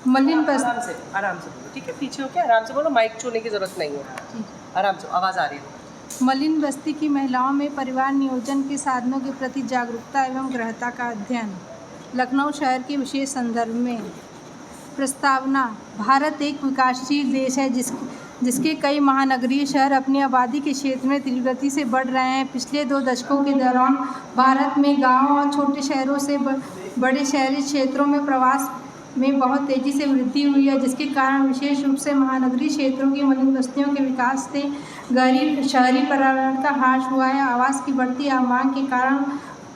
मलिन बस्ती आराम से बोलो, ठीक है? पीछे होके आराम से बोलो, माइक छूने की ज़रूरत नहीं है। आराम से, आवाज़ आ रही है। मलिन बस्ती की महिलाओं में परिवार नियोजन के साधनों के प्रति जागरूकता एवं गृहता का अध्ययन। लखनऊ शहर के विशेष संदर्भ में प्रस्तावना। भारत एक विकासशील देश है जिसके कई महानगरीय शहर अपनी आबादी के क्षेत्र में तीव्र गति से बढ़ रहे हैं। पिछले 2 दशकों के दौरान भारत में गाँव और छोटे शहरों से बड़े शहरी क्षेत्रों में प्रवास में बहुत तेज़ी से वृद्धि हुई है, जिसके कारण विशेष रूप से महानगरीय क्षेत्रों की मलिन बस्तियों के विकास से गहरी शहरी पर्यावरण का ह्रास हुआ है। आवास की बढ़ती मांग के कारण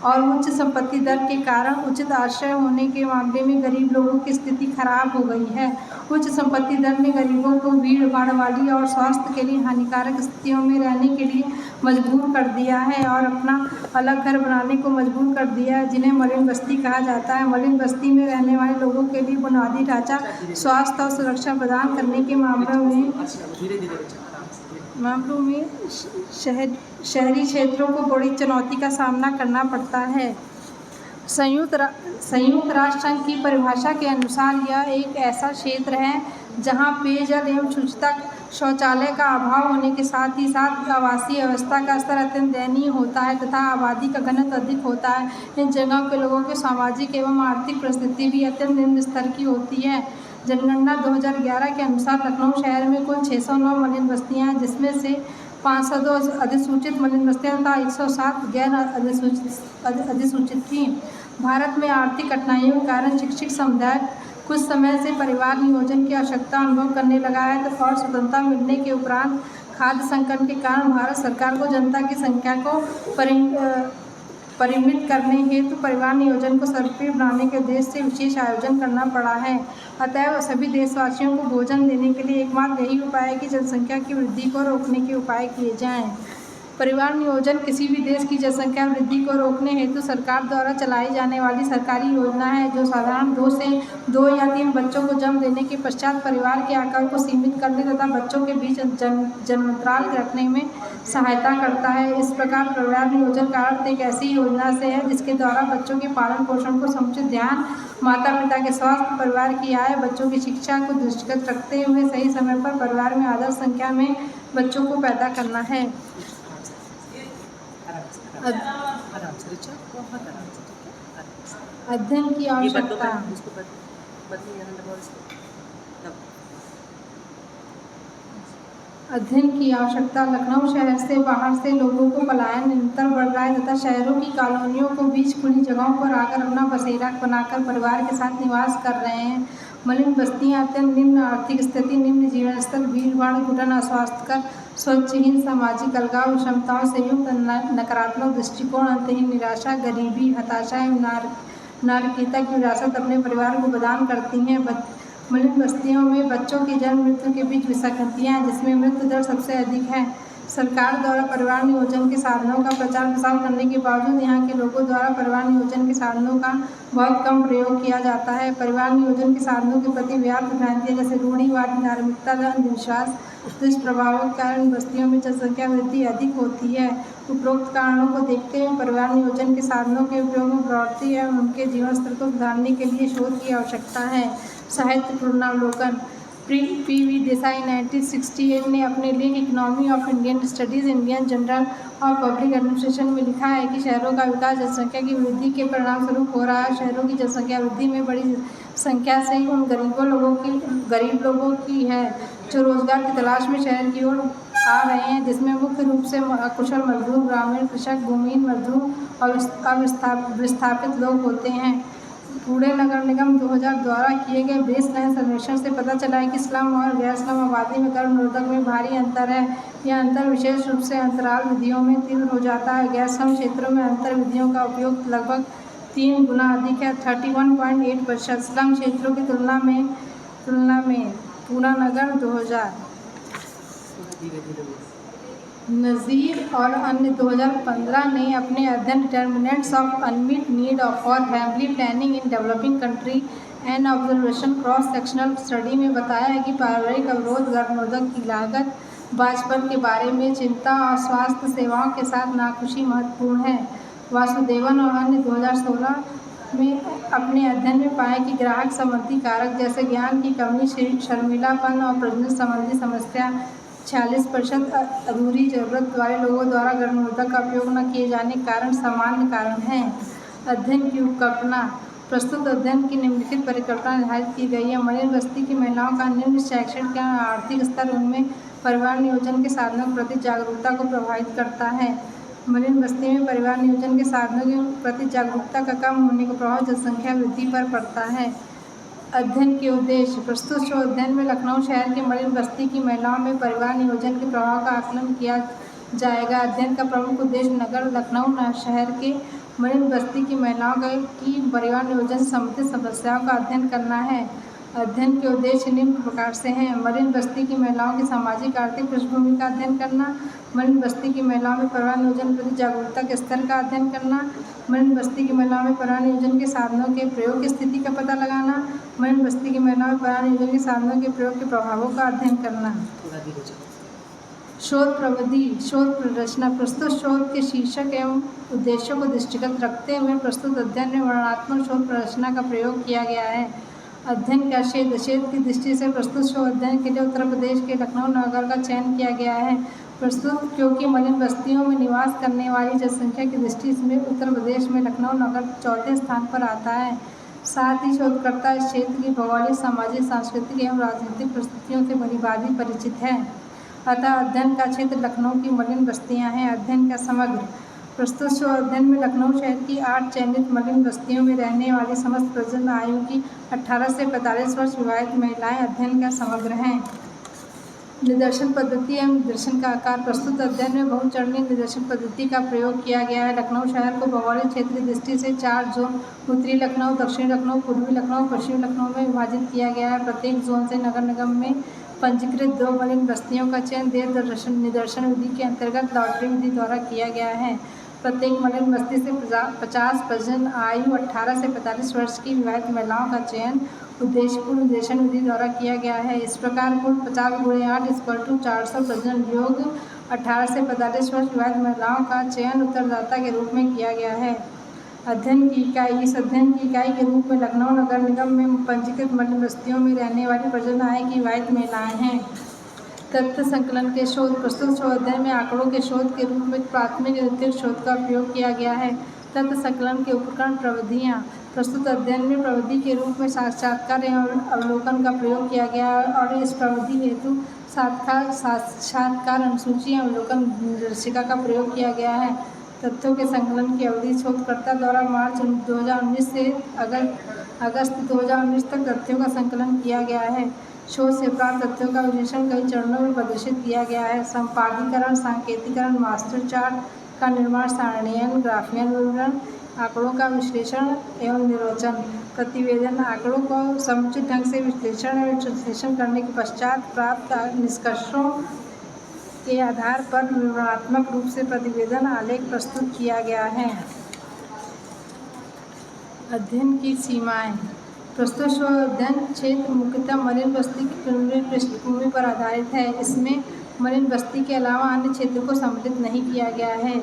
और उच्च संपत्ति दर के कारण उचित आश्रय होने के मामले में गरीब लोगों की स्थिति खराब हो गई है। उच्च संपत्ति दर ने गरीबों को भीड़ भाड़ वाली और स्वास्थ्य के लिए हानिकारक स्थितियों में रहने के लिए मजबूर कर दिया है और अपना अलग घर बनाने को मजबूर कर दिया है, जिन्हें मलिन बस्ती कहा जाता है। मलिन बस्ती में रहने वाले लोगों के लिए बुनियादी ढांचा, स्वास्थ्य और सुरक्षा प्रदान करने के मामलों में शहरी क्षेत्रों को बड़ी चुनौती का सामना करना पड़ता है। संयुक्त राष्ट्र संघ की परिभाषा के अनुसार यह एक ऐसा क्षेत्र है जहां पेयजल एवं शुचिता, शौचालय का अभाव होने के साथ ही साथ आवासीय व्यवस्था का स्तर अत्यंत दयनीय होता है तथा आबादी का घनत्व अधिक होता है। इन जगहों के लोगों की सामाजिक एवं आर्थिक परिस्थिति भी अत्यंत निम्न स्तर की होती है। जनगणना 2011 के अनुसार लखनऊ शहर में कुल 609 मलिन बस्तियाँ हैं, जिसमें से 502 अधिसूचित मलिन बस्तियाँ तथा 107 गैर अधिसूचित थीं। भारत में आर्थिक कठिनाइयों के कारण शिक्षित समुदाय कुछ समय से परिवार नियोजन की आवश्यकता अनुभव करने लगा है और स्वतंत्रता मिलने के उपरांत खाद्य संकट के कारण भारत सरकार को जनता की संख्या को परिमित करने हेतु परिवार नियोजन को सर्वप्रिय बनाने के उद्देश्य से विशेष आयोजन करना पड़ा है। अतएव सभी देशवासियों को भोजन देने के लिए एकमात्र यही उपाय है कि जनसंख्या की वृद्धि को रोकने के उपाय किए जाएं। परिवार नियोजन किसी भी देश की जनसंख्या वृद्धि को रोकने हेतु सरकार द्वारा चलाई जाने वाली सरकारी योजना है, जो साधारण 2 या 3 बच्चों को जन्म देने के पश्चात परिवार के आकार को सीमित करने तथा बच्चों के बीच जन्मांतराल रखने में सहायता करता है। इस प्रकार परिवार नियोजन का अर्थ एक ऐसी योजना से है जिसके द्वारा बच्चों के पालन पोषण को समुचित ध्यान, माता पिता के स्वास्थ्य, परिवार की आय, बच्चों की शिक्षा को दृष्टिगत रखते हुए सही समय पर परिवार में आदर्श संख्या में बच्चों को पैदा करना है। अध्ययन की आवश्यकता। लखनऊ शहर से बाहर से लोगों को पलायन निरंतर बढ़ रहा है तथा शहरों की कॉलोनियों को बीच खुली जगहों पर आकर अपना बसेरा बनाकर परिवार के साथ निवास कर रहे हैं। मलिन बस्तियाँ अत्यंत निम्न आर्थिक स्थिति, निम्न जीवन स्तर, भीड़ भाड़, घुटन, अस्वास्थ्यकर, स्वच्छहीन, सामाजिक अलगाव, विषमताओं से युक्त नकारात्मक दृष्टिकोण, अंतहीन निराशा, गरीबी, हताशा एवं नारकीयता की विरासत अपने परिवार को प्रदान करती हैं। मलिन बस्तियों में बच्चों की जन्म मृत्यु के बीच विसंगतियाँ हैं, जिसमें मृत्यु दर सबसे अधिक है। सरकार द्वारा परिवार नियोजन के साधनों का प्रचार प्रसार करने के बावजूद यहाँ के लोगों द्वारा परिवार नियोजन के साधनों का बहुत कम प्रयोग किया जाता है। परिवार नियोजन के साधनों के प्रति व्याप्त भ्रांतियाँ जैसे रूढ़िवादी धार्मिकता, अंधविश्वास, दुष्प्रभावों के कारण बस्तियों में जनसंख्या वृद्धि अधिक होती है। उपरोक्त कारणों को देखते हुए परिवार नियोजन के साधनों के उपयोग में प्रवृत्ति एवं उनके जीवन स्तर को सुधारने के लिए शोध की आवश्यकता है। साहित्य पुनरावलोकन। P.V. देसाई 1968 ने अपने लेख economy of Indian studies, Indian journal of public administration में लिखा है कि शहरों का विकास जनसंख्या की वृद्धि के परिणाम स्वरूप हो रहा है। शहरों की जनसंख्या वृद्धि में बड़ी संख्या से उन गरीब लोगों की है जो रोजगार की तलाश में शहर की ओर आ रहे हैं, जिसमें मुख्य रूप से अकुशल मजदूर, ग्रामीण कृषक, भूमिहीन मजदूर और विस्थापित लोग होते हैं। पुणे नगर निगम 2000 द्वारा किए गए बेसलाइन सर्वेक्षण से पता चला है कि स्लम और गैर स्लम आबादी में गर्भ निरोधक में भारी अंतर है। यह अंतर विशेष रूप से अंतराल विधियों में तीव्र हो जाता है। गैर स्लम क्षेत्रों में अंतर विधियों का उपयोग लगभग 3 गुना अधिक है, 31.8%। स्लम क्षेत्रों की तुलना में पुणे नगर 2000 नज़ीर और अन्य 2015 ने अपने अध्ययन determinants of unmet need for family planning in developing country and observation cross sectional study में बताया है कि पारिवारिक अवरोध, गर्भनिरोधक की लागत, बांझपन के बारे में चिंता और स्वास्थ्य सेवाओं के साथ नाखुशी महत्वपूर्ण है। वासुदेवन और अन्य 2016 में अपने अध्ययन में पाया कि ग्राहक संबंधी कारक जैसे ज्ञान की कमी, शर्मीलापन और प्रजनन संबंधी समस्या 46% अधूरी जरूरत वाले लोगों द्वारा गर्भनिरोधक का उपयोग न किए जाने के कारण सामान्य कारण हैं। अध्ययन की उपकल्पना। प्रस्तुत अध्ययन की निम्नलिखित परिकल्पना निर्धारित की गई है। मलिन बस्ती की महिलाओं का निम्न शैक्षणिक या आर्थिक स्तर उनमें परिवार नियोजन के साधनों के प्रति जागरूकता को प्रभावित करता है। मलिन बस्ती में परिवार नियोजन के साधनों के प्रति जागरूकता का कम होने का प्रभाव जनसंख्या वृद्धि पर पड़ता है। अध्ययन के उद्देश्य। प्रस्तुत शोध अध्ययन में लखनऊ शहर की मलिन बस्ती की महिलाओं में परिवार नियोजन के प्रभाव का आकलन किया जाएगा। अध्ययन का प्रमुख उद्देश्य नगर लखनऊ शहर के मलिन बस्ती की महिलाओं की परिवार नियोजन से संबंधित समस्याओं का अध्ययन करना है। अध्ययन के उद्देश्य निम्न प्रकार से हैं। मलिन बस्ती की महिलाओं की सामाजिक आर्थिक पृष्ठभूमि का अध्ययन करना, मलिन बस्ती की महिलाओं में परिवार नियोजन प्रति जागरूकता के स्तर का अध्ययन करना, मलिन बस्ती की महिलाओं में परिवार नियोजन के साधनों के प्रयोग की स्थिति का पता लगाना, मलिन बस्ती की महिलाओं में परिवार नियोजन के साधनों के प्रयोग के प्रभावों का अध्ययन करना। शोध प्रविधि, शोध प्ररचना। प्रस्तुत शोध के शीर्षक एवं उद्देश्यों को दृष्टिगत रखते हुए प्रस्तुत अध्ययन में वर्णनात्मक शोध प्ररचना का प्रयोग किया गया है। अध्ययन का क्षेत्र की दृष्टि से प्रस्तुत शोध अध्ययन के लिए उत्तर प्रदेश के लखनऊ नगर का चयन किया गया है। प्रस्तुत क्योंकि मलिन बस्तियों में निवास करने वाली जनसंख्या की दृष्टि से उत्तर प्रदेश में लखनऊ नगर चौथे स्थान पर आता है। साथ ही शोधकर्ता इस क्षेत्र की भौगोलिक, सामाजिक, सांस्कृतिक एवं राजनीतिक परिस्थितियों से भलीभांति परिचित है। अतः अध्ययन का क्षेत्र लखनऊ की मलिन बस्तियां हैं। अध्ययन का समग्र। प्रस्तुत शोध अध्ययन में लखनऊ शहर की 8 चयनित मलिन बस्तियों में रहने वाली समस्त प्रजनन आयु की 18 से 45 वर्ष विवाहित महिलाएं अध्ययन का समग्र हैं। निदर्शन पद्धति एवं निदर्शन का आकार। प्रस्तुत अध्ययन में बहुचरणीय निदर्शन पद्धति का प्रयोग किया गया है। लखनऊ शहर को भौगोलिक क्षेत्र की दृष्टि से 4 जोन उत्तरी लखनऊ, दक्षिणी लखनऊ, पूर्वी लखनऊ, पश्चिमी लखनऊ में विभाजित किया गया है। प्रत्येक जोन से नगर निगम में पंजीकृत 2 मलिन बस्तियों का चयन देह निदर्शन विधि के अंतर्गत लॉटरी विधि द्वारा किया गया है। प्रत्येक मलिन बस्ती से 50 प्रजनन आयु 18 से 45 वर्ष की विवाहित महिलाओं का चयन उद्देश्यपूर्ण निर्देशन विधि द्वारा किया गया है। इस प्रकार कुल 50 × 8 = 400 प्रजनन योग 18 से 45 वर्ष विवाहित महिलाओं का चयन उत्तरदाता के रूप में किया गया है। अध्ययन की इकाई। इस अध्ययन की इकाई के रूप में लखनऊ नगर निगम में पंजीकृत मलिन बस्तियों में रहने वाली प्रजनन आय की विवाहित महिलाएं हैं। तथ्य संकलन के शोध। प्रस्तुत शोध अध्ययन में आंकड़ों के शोध के रूप में प्राथमिक द्वितीयक शोध का उपयोग किया गया है। तथ्य संकलन के उपकरण प्रविधियाँ। प्रस्तुत अध्ययन में प्रविधि के रूप में साक्षात्कार एवं अवलोकन का प्रयोग किया गया है और इस प्रविधि हेतु साक्षात्कार अनुसूची अवलोकन निर्देशिका का प्रयोग किया गया है। तथ्यों के संकलन की अवधि। शोधकर्ता द्वारा मार्च 2019 से अगस्त 2019 तक तथ्यों का संकलन किया गया है। शोध से प्राप्त तथ्यों का विश्लेषण कई चरणों में प्रदर्शित किया गया है। संपादीकरण, सांकेतिकरण, मास्टर चार्ट का निर्माण, सारणीयन, ग्राफियन विवरण, आंकड़ों का विश्लेषण एवं निर्वचन, प्रतिवेदन। आंकड़ों को समुचित ढंग से विश्लेषण एवं संश्लेषण करने के पश्चात प्राप्त निष्कर्षों के आधार पर विवरणात्मक रूप से प्रतिवेदन आलेख प्रस्तुत किया गया है। अध्ययन की सीमाएं। प्रस्तुत शोध अध्ययन क्षेत्र मुख्यतः मलिन बस्ती की पृष्ठभूमि पर आधारित है। इसमें मलिन बस्ती के अलावा अन्य क्षेत्रों को सम्मिलित नहीं किया गया है।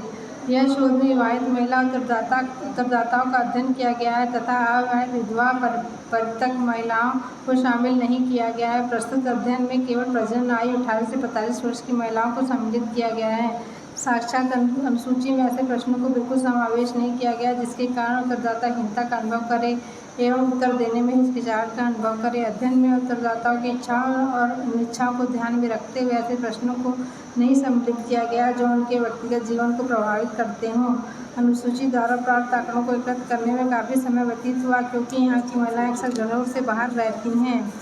यह शोध में विवाहित महिला उत्तरदाताओं का अध्ययन किया गया है तथा अविवाहित विधवा परित्यक्त महिलाओं को शामिल नहीं किया गया है। प्रस्तुत अध्ययन में केवल प्रजनन आयु 18 से 45 वर्ष की महिलाओं को सम्मिलित किया गया है। साक्षात अनुसूची में ऐसे प्रश्नों को बिल्कुल समावेश नहीं किया गया जिसके कारण उत्तरदाता हीनता का अनुभव करे एवं उत्तर देने में हिचकिचाहट का अनुभव करे। अध्ययन में उत्तरदाताओं की इच्छाओं और अनिच्छाओं को ध्यान में रखते हुए ऐसे प्रश्नों को नहीं सम्मिलित किया गया जो उनके व्यक्तिगत जीवन को प्रभावित करते हों। अनुसूची द्वारा प्राप्त आंकड़ों को एकत्र करने में काफ़ी समय व्यतीत हुआ क्योंकि यहाँ की महिलाएं अक्सर घरों से बाहर रहती हैं।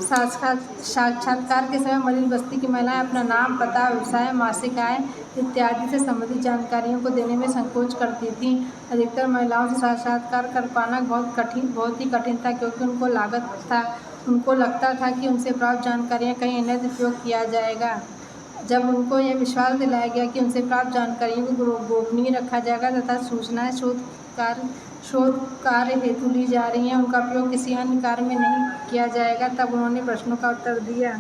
साक्षात्कार के समय मलिन बस्ती की महिलाएं अपना नाम, पता, व्यवसाय, मासिक आय इत्यादि से संबंधित जानकारियों को देने में संकोच करती थीं। अधिकतर महिलाओं से साक्षात्कार कर पाना बहुत ही कठिन था क्योंकि उनको लगता था कि उनसे प्राप्त जानकारियाँ कहीं अन्यत्र उपयोग किया जाएगा। जब उनको यह विश्वास दिलाया गया कि उनसे प्राप्त जानकारियों को गोपनीय रखा जाएगा तथा सूचनाएं शोध कार्य हेतु ली जा रही हैं, उनका उपयोग किसी अन्य कार्य में नहीं किया जाएगा, तब उन्होंने प्रश्नों का उत्तर दिया।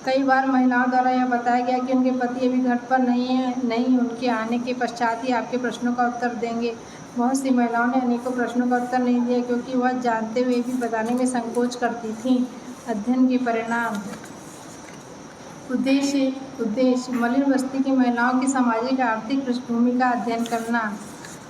कई बार महिलाओं द्वारा यह बताया गया कि उनके पति अभी घर पर नहीं, उनके आने के पश्चात ही आपके प्रश्नों का उत्तर देंगे। बहुत सी महिलाओं ने अनेकों प्रश्नों का उत्तर नहीं दिया क्योंकि वह जानते हुए भी बताने में संकोच करती थीं। अध्ययन के परिणाम। उद्देश्य मलिन बस्ती की महिलाओं की सामाजिक आर्थिक पृष्ठभूमि का अध्ययन करना।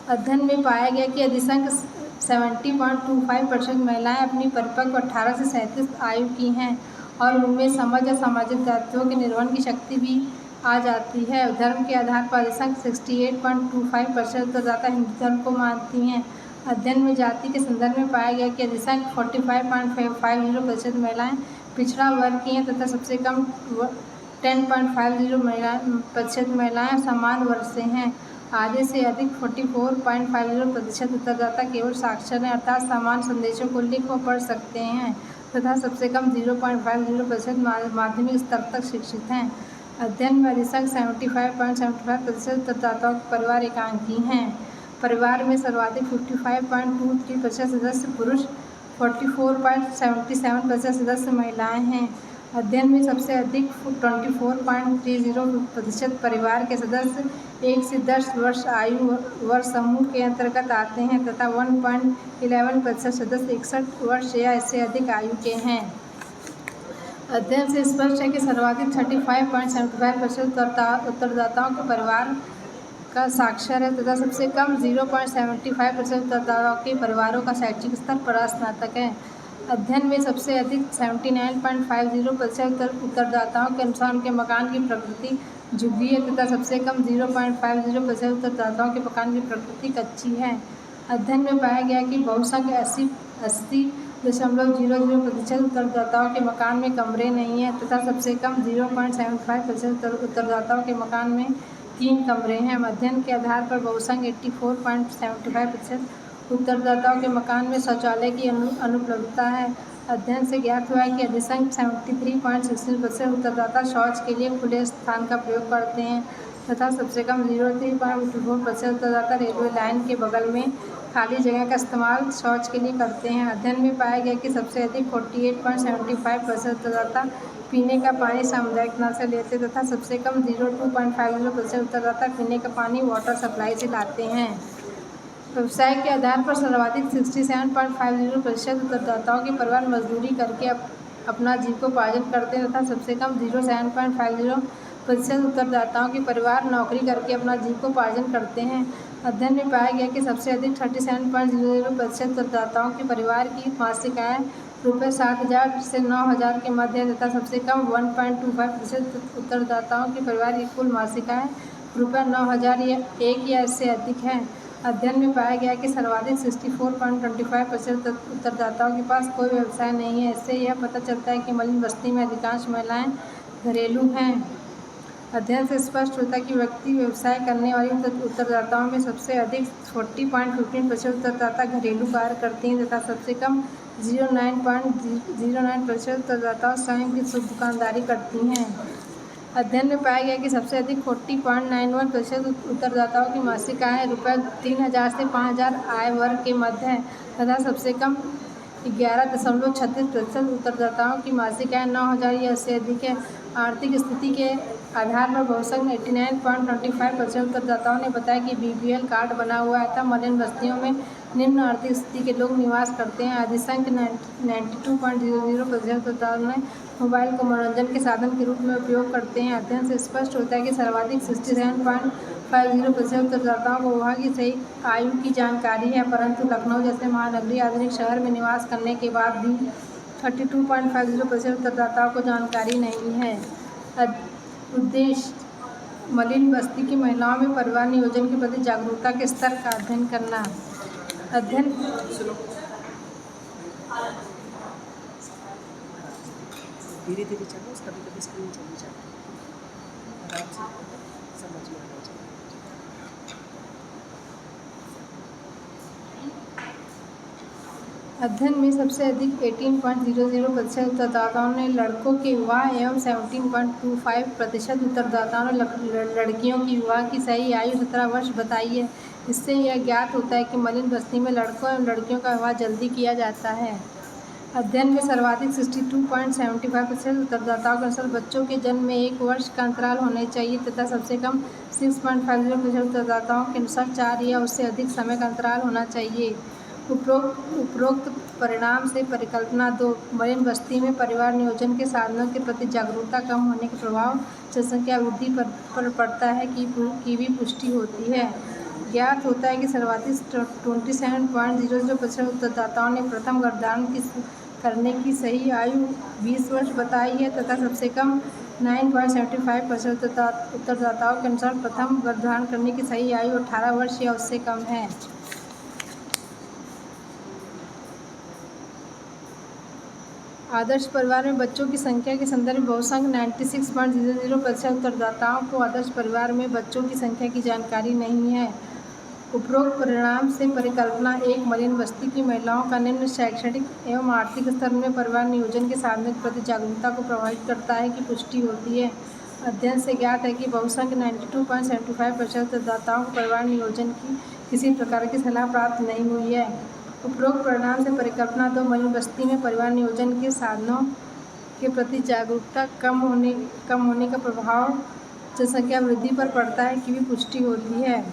अध्ययन में पाया गया कि अधिकांश 70.25% महिलाएं अपनी परिपक्व 18 से 37 आयु की हैं और उनमें समझ और सामाजिक दायित्वों के निर्वहन की शक्ति भी आ जाती है। धर्म के आधार पर अधिकांश 68.25% उत्तरदाता हिंदू धर्म को मानती हैं। अध्ययन में जाति के संदर्भ में पाया गया कि अधिकांश 45.50% महिलाएं पिछड़ा वर्ग की हैं तथा सबसे कम 10.50% महिलाएं समान वर्ग से हैं। आधे से अधिक 44.50% उत्तरदाता केवल साक्षर हैं अर्थात समान संदेशों को लिख व पढ़ सकते हैं तथा सबसे कम 0.50% माध्यमिक स्तर तक शिक्षित हैं। अध्ययन में अधिकांश 75.75% उत्तरदाताओं के परिवार एकांकी हैं। परिवार में सर्वाधिक 55.23% सदस्य पुरुष, 44.77% सदस्य महिलाएं हैं। अध्ययन में सबसे अधिक 24.30% परिवार के सदस्य 1 से 10 वर्ष आयु वर्ग समूह के अंतर्गत आते हैं तथा 1.11% सदस्य 61 वर्ष या इससे अधिक आयु के हैं। अध्ययन से स्पष्ट है कि सर्वाधिक 35.75% उत्तरदाताओं के परिवार का साक्षर है तथा सबसे कम 0.75% उत्तरदाताओं के परिवारों का शैक्षिक स्तर परास्नातक है। अध्ययन में सबसे अधिक 79.50% उत्तरदाताओं के अनुसार उनके मकान की प्रकृति झुग्गी है तथा सबसे कम 0.50% उत्तरदाताओं के मकान की प्रकृति कच्ची है। अध्ययन में पाया गया कि बहुसंख्य 80.00% उत्तरदाताओं के मकान में कमरे नहीं हैं तथा सबसे कम 0.75% उत्तरदाताओं के मकान में 3 कमरे हैं। अध्ययन के आधार पर बहुसंख्य 84.75% उत्तरदाताओं के मकान में शौचालय की अनुपलब्धता है। अध्ययन से ज्ञात हुआ है कि अधिकांश 73.16% उत्तरदाता शौच के लिए खुले स्थान का प्रयोग करते हैं तथा सबसे कम 0.24% उत्तरदाता रेलवे लाइन के बगल में खाली जगह का इस्तेमाल शौच के लिए करते हैं। अध्ययन में पाया गया कि सबसे अधिक 48.75% उत्तरदाता पीने का पानी सामुदायिक नल से लेते तथा सबसे कम 02.50% उत्तरदाता पीने का पानी वाटर सप्लाई से लाते हैं। व्यवसाय के आधार पर सर्वाधिक 67.50% उत्तरदाताओं के परिवार मजदूरी करके अपना जीविकोपार्जन करते हैं तथा सबसे कम 07.50% उत्तरदाताओं के परिवार नौकरी करके अपना जीविकोपार्जन करते हैं। अध्ययन में पाया गया कि सबसे अधिक 37.00% उत्तरदाताओं के परिवार की मासिक आय ₹7,000 से 9,000 के मध्य है तथा सबसे कम 1.25% उत्तरदाताओं के परिवार की कुल मासिक आय ₹9,000 या इससे अधिक है। अध्ययन में पाया गया कि सर्वाधिक 64.25% उत्तरदाताओं के पास कोई व्यवसाय नहीं है। इससे यह पता चलता है कि मलिन बस्ती में अधिकांश महिलाएं घरेलू हैं। अध्ययन से स्पष्ट होता है कि व्यक्ति व्यवसाय करने वाली उत्तरदाताओं में सबसे अधिक 40.15% उत्तरदाता घरेलू कार्य करती हैं तथा सबसे कम 0.09% उत्तरदाता स्वयं की शुद्ध दुकानदारी करती हैं। अध्ययन में पाया गया कि सबसे अधिक 40.91% उत्तरदाताओं की मासिक आय ₹3,000 से 5,000 आय वर्ग के मध्य है तथा सबसे कम 11.36% उत्तरदाताओं की मासिक आय 9,000 या इससे अधिक है। आर्थिक स्थिति के आधार पर बहुसंख्य 89.25% उत्तरदाताओं ने बताया कि BPL कार्ड बना हुआ है तथा मलिन बस्तियों में निम्न आर्थिक स्थिति के लोग निवास करते हैं। अधिसंख्य 92.00% उत्तरदाताओं ने मोबाइल को मनोरंजन के साधन के रूप में उपयोग करते हैं। अध्ययन से स्पष्ट होता है कि सर्वाधिक 67.50% उत्तरदाताओं को विवाह की सही आयु की जानकारी है परंतु लखनऊ जैसे महानगरीय आधुनिक शहर में निवास करने के बाद भी 32.50% उत्तरदाताओं को जानकारी नहीं है। उद्देश्य मलिन बस्ती की महिलाओं में परिवार नियोजन के प्रति जागरूकता के स्तर का अध्ययन करना। अध्ययन धीरे धीरे चलो, कभी कभी स्क्रीन चली जाती है, आराम से समझ में आना चाहिए। अध्ययन में सबसे अधिक 18.00% उत्तरदाताओं ने लड़कों के विवाह एवं 17.25% उत्तरदाताओं ने लड़कियों की विवाह की सही आयु 17 वर्ष बताई है। इससे यह ज्ञात होता है कि मलिन बस्ती में लड़कों एवं लड़कियों का विवाह जल्दी किया जाता है। अध्ययन में सर्वाधिक 62.75% उत्तरदाताओं के अनुसार बच्चों के जन्म में 1 वर्ष का अंतराल होना चाहिए तथा सबसे कम 6.50% उत्तरदाताओं के अनुसार 4 या उससे अधिक समय का अंतराल होना चाहिए। उपरोक्त परिणाम से परिकल्पना 2 मलिन बस्ती में परिवार नियोजन के साधनों के प्रति जागरूकता कम होने के प्रभाव जनसंख्या वृद्धि पर पड़ता है की भी पुष्टि होती है। ज्ञात होता है कि सर्वाधिक 27.00% उत्तरदाताओं ने प्रथम गर्भधारण करने की सही आयु 20 वर्ष बताई है तथा सबसे कम 9.75% उत्तरदाताओं के अनुसार प्रथम गर्भधारण करने की सही आयु 18 वर्ष या उससे कम है। आदर्श परिवार में बच्चों की संख्या के संदर्भ में बहुसंख्य 96.00% उत्तरदाताओं को आदर्श परिवार में बच्चों की संख्या की जानकारी नहीं है। उपरोक्त परिणाम से परिकल्पना 1 मलिन बस्ती की महिलाओं का निम्न शैक्षणिक एवं आर्थिक स्तर में परिवार नियोजन के साधनों के प्रति जागरूकता को प्रभावित करता है की पुष्टि होती है। अध्ययन से ज्ञात है कि बहुसंख्य 92.75% उत्तरदाताओं को परिवार नियोजन की किसी प्रकार की सलाह प्राप्त नहीं हुई है। उपरोक्त परिणाम से परिकल्पना 2 मलिन बस्ती में परिवार नियोजन के साधनों के प्रति जागरूकता कम होने का प्रभाव जनसंख्या वृद्धि पर पड़ता है की भी पुष्टि होती है।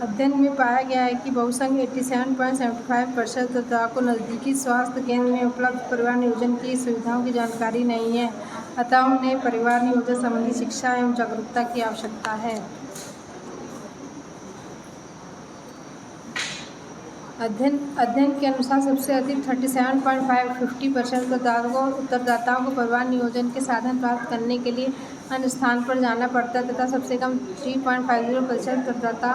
अध्ययन में पाया गया है कि बहुसंख्य 87.75% उत्तरदाताओं को नज़दीकी स्वास्थ्य केंद्र में उपलब्ध परिवार नियोजन की सुविधाओं की जानकारी नहीं है, अतः उन्हें परिवार नियोजन संबंधी शिक्षा एवं जागरूकता की आवश्यकता है। अध्ययन के अनुसार सबसे अधिक 37.50% उत्तरदाताओं को परिवार नियोजन के साधन प्राप्त करने के लिए अन्य स्थान पर जाना पड़ता है तथा सबसे कम 3.50% उत्तरदाता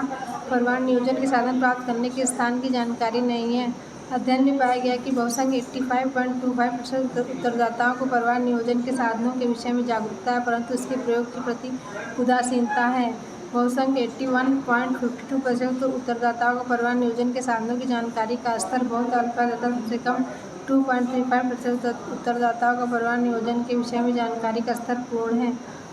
परिवार नियोजन के साधन प्राप्त करने के स्थान की जानकारी नहीं है। अध्ययन में पाया गया कि बहुसंख्य 85.25% उत्तरदाताओं को परिवार नियोजन के साधनों के विषय में जागरूकता है परंतु इसके प्रयोग के प्रति उदासीनता है। बहुसंख्य 81.52% उत्तरदाताओं को परिवार नियोजन के साधनों की जानकारी का स्तर बहुत अल्प है तथा सबसे कम 2.35% उत्तरदाताओं का परिवार नियोजन के विषय में जानकारी का स्तर पूर्ण है।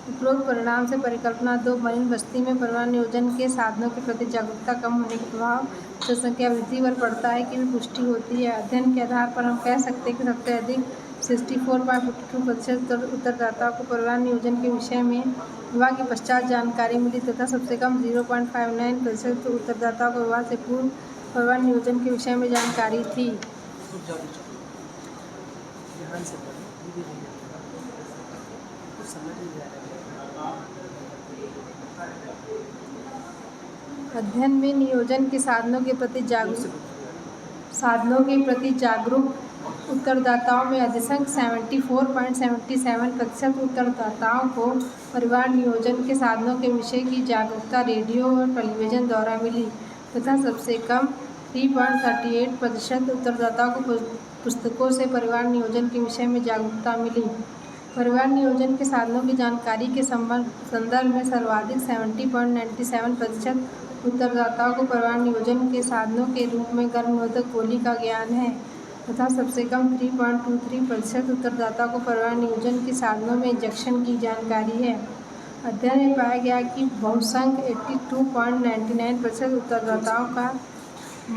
उपरोक्त परिणाम से परिकल्पना 2 मलिन बस्ती में परिवार नियोजन के साधनों के प्रति जागरूकता कम होने के प्रभाव जनसंख्या वृद्धि पर पड़ता है की भी पुष्टि होती है। अध्ययन के आधार पर हम कह सकते हैं कि सबसे अधिक 64.52% उत्तरदाताओं को परिवार नियोजन के विषय में विवाह के पश्चात जानकारी मिली तथा सबसे कम 0.59% उत्तरदाताओं को विवाह से पूर्व परिवार नियोजन के विषय में जानकारी थी। अध्ययन में नियोजन के साधनों के प्रति जागरूक उत्तरदाताओं में अधिसंख्य 74.77% उत्तरदाताओं को परिवार नियोजन के साधनों के विषय की जागरूकता रेडियो और टेलीविज़न द्वारा मिली तथा सबसे कम 3.38% उत्तरदाताओं को पुस्तकों से परिवार नियोजन के विषय में जागरूकता मिली। परिवार नियोजन के साधनों की जानकारी के संदर्भ में सर्वाधिक 70.97% उत्तरदाताओं को परिवार नियोजन के साधनों के रूप में गर्भनिरोधक गोली का ज्ञान है तथा सबसे कम 3.23% उत्तरदाताओं को परिवार नियोजन के साधनों में इंजेक्शन की जानकारी है। अध्ययन में पाया गया कि बहुसंख्य 82.99% उत्तरदाताओं का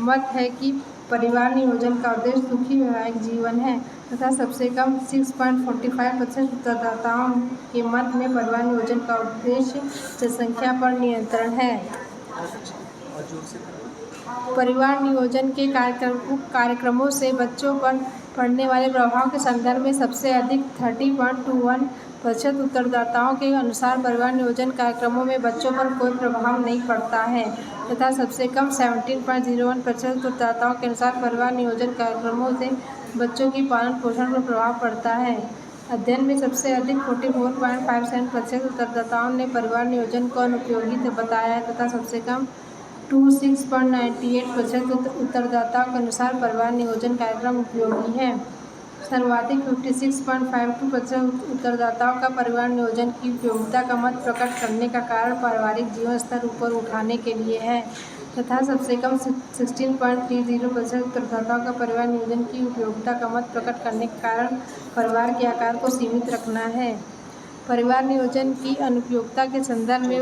मत है कि परिवार नियोजन का उद्देश्य सुखी वैवाहिक जीवन है तथा सबसे कम 6.45% उत्तरदाताओं के मत में परिवार नियोजन का उद्देश्य जनसंख्या पर नियंत्रण है। परिवार नियोजन के कार्यक्रमों से बच्चों पर पड़ने वाले प्रभाव के संदर्भ में सबसे अधिक 30.21% उत्तरदाताओं के अनुसार परिवार नियोजन कार्यक्रमों में बच्चों पर कोई प्रभाव नहीं पड़ता है तथा सबसे कम 17.01% उत्तरदाताओं के अनुसार परिवार नियोजन कार्यक्रमों से बच्चों की पालन पोषण पर प्रभाव पड़ता है। अध्ययन में सबसे अधिक 44.57% उत्तरदाताओं ने परिवार नियोजन को अनुपयोगी बताया है तथा सबसे कम 26.98% उत्तरदाताओं के अनुसार परिवार नियोजन कार्यक्रम उपयोगी है। सर्वाधिक 56.52% उत्तरदाताओं का परिवार नियोजन की उपयोगिता का मत प्रकट करने का कारण पारिवारिक जीवन स्तर ऊपर उठाने के लिए है तथा सबसे कम 16.30% उत्तरदाताओं का परिवार नियोजन की उपयोगिता का मत प्रकट करने के कारण परिवार के आकार को सीमित रखना है। परिवार नियोजन की अनुपयोगिता के संदर्भ में